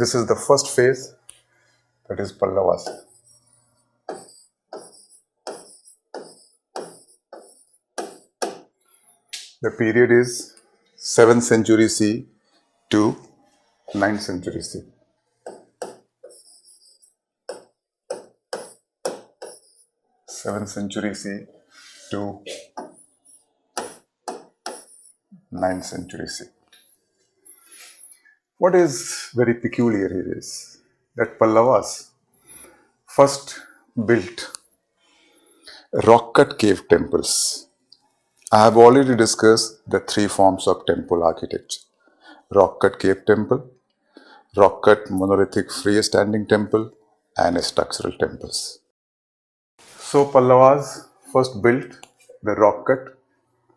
This is the first phase, that is Pallavas. The period is 7th century C to 9th century C. Seventh century C to 9th century C. What is very peculiar here is that Pallavas first built rock-cut cave temples. I have already discussed the three forms of temple architecture: rock-cut cave temple, rock-cut monolithic freestanding temple, and structural temples. So Pallavas first built the rock-cut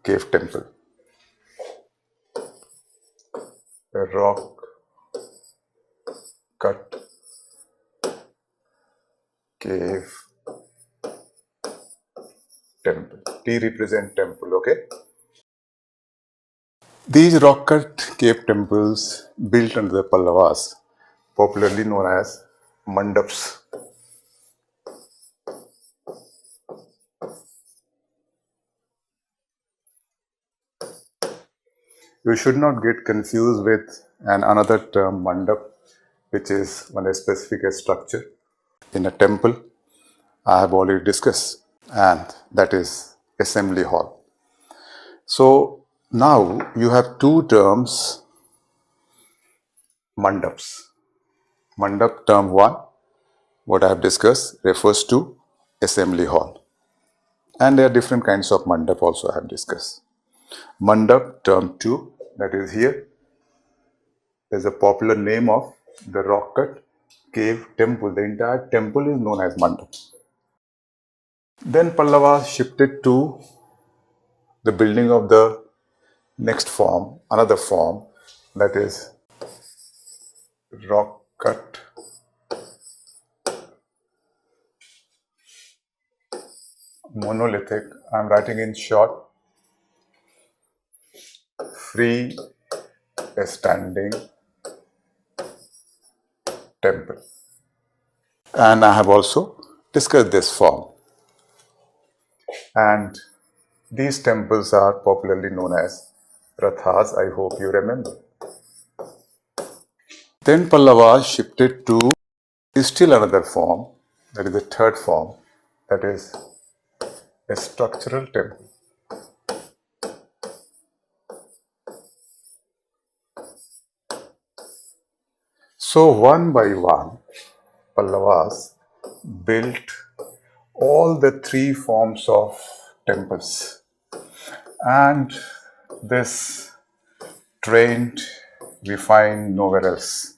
cave temple. The rock-cut cave temple. T represent temple, okay? These rock-cut cave temples built under the Pallavas, popularly known as Mandaps. You should not get confused with another term, Mandap, which is one specific structure in a temple I have already discussed, and that is assembly hall. So now you have two terms, Mandaps. Mandap term 1, what I have discussed, refers to assembly hall. And there are different kinds of Mandap also I have discussed. Mandap term 2, that is here, is a popular name of the rock-cut cave temple. The entire temple is known as Mandap. Then Pallavas shifted to the building of the next form, another form, that is rock-cut monolithic, I am writing in short, free standing temple. And I have also discussed this form. And these temples are popularly known as Rathas, I hope you remember. Then Pallavas shifted to still another form, that is the third form, that is a structural temple. So one by one, Pallavas built all the three forms of temples, and this trend we find nowhere else.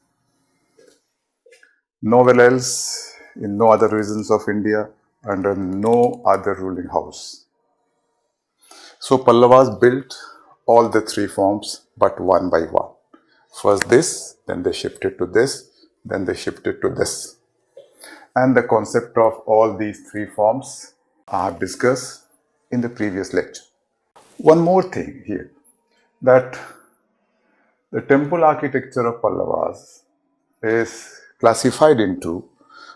Nowhere else, in no other regions of India, under no other ruling house. So Pallavas built all the three forms, but one by one. First this, then they shifted to this, then they shifted to this. And the concept of all these three forms I have discussed in the previous lecture. One more thing here, that the temple architecture of Pallavas is classified into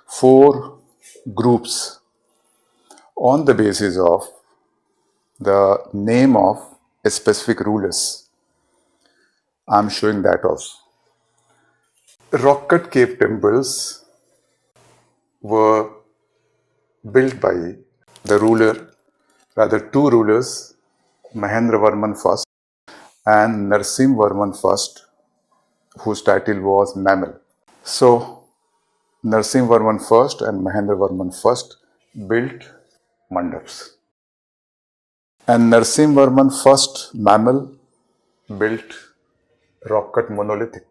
4 groups on the basis of the name of specific rulers. I am showing that also. Rock-cut cave temples were built by the ruler, rather 2 rulers, Mahendravarman I and Narasimhavarman I, whose title was Memmel. So Narasimhavarman I and Mahendravarman I built Mandaps. And Narasimhavarman I, Memmel, built rock-cut monolithic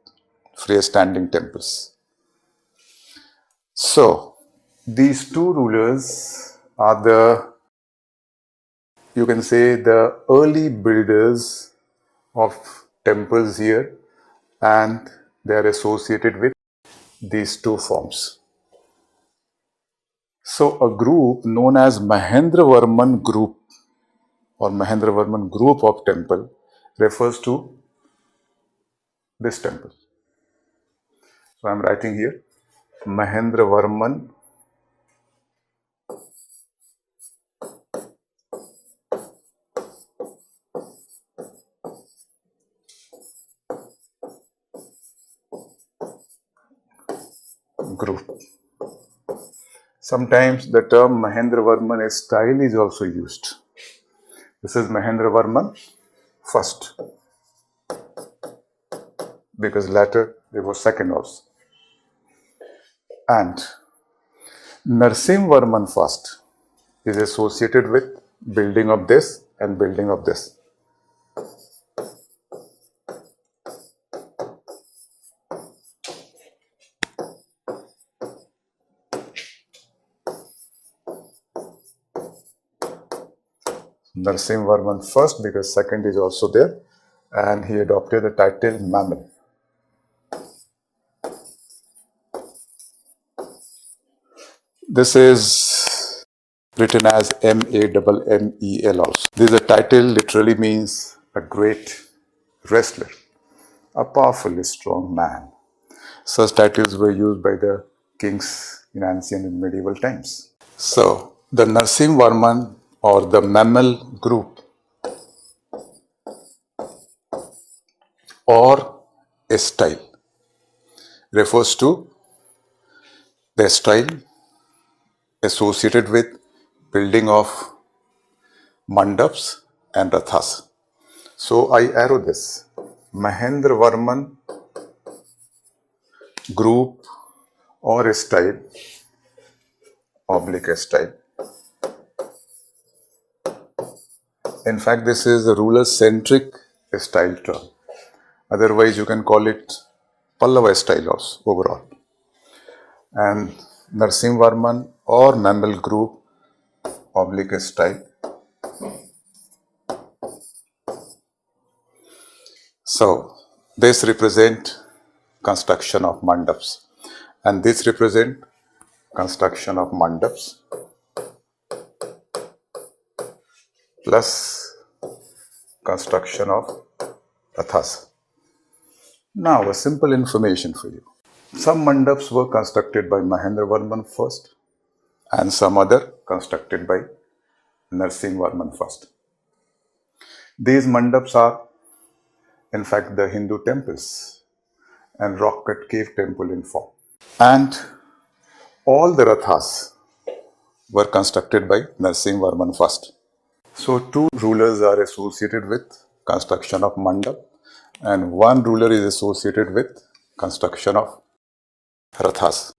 freestanding temples. So these 2 rulers are the, you can say, the early builders of temples here, and they are associated with these 2 forms. So a group known as Mahendravarman Group or Mahendravarman Group of Temple refers to this temple. So I am writing here Mahendravarman Group. Sometimes the term Mahendravarman style is also used. This is Mahendravarman first, because later there was second also. And Narsimvarman first is associated with building of this and building of this. Narsimvarman first because second is also there, and he adopted the title Memmel. This is written as Mammel also. This title literally means a great wrestler, a powerfully strong man. Such titles were used by the kings in ancient and medieval times. So, the Narsimvarman or the Memmel Group or a style refers to the style associated with building of Mandaps and Rathas. So I arrow this Mahendravarman Group or a style oblique style. In fact, this is a ruler-centric style term. Otherwise, you can call it Pallava style also overall. And Narsimvarman or Memmel Group oblique style. So, this represent construction of Mandaps, and this represent construction of Mandaps plus construction of Rathas. Now, a simple information for you. Some Mandaps were constructed by Mahendravarman first and some other constructed by Narsimvarman first. These Mandaps are in fact the Hindu temples and rock-cut cave temple in form. And all the Rathas were constructed by Narsimvarman first. So two rulers are associated with construction of Mandap and one ruler is associated with construction of Rathas.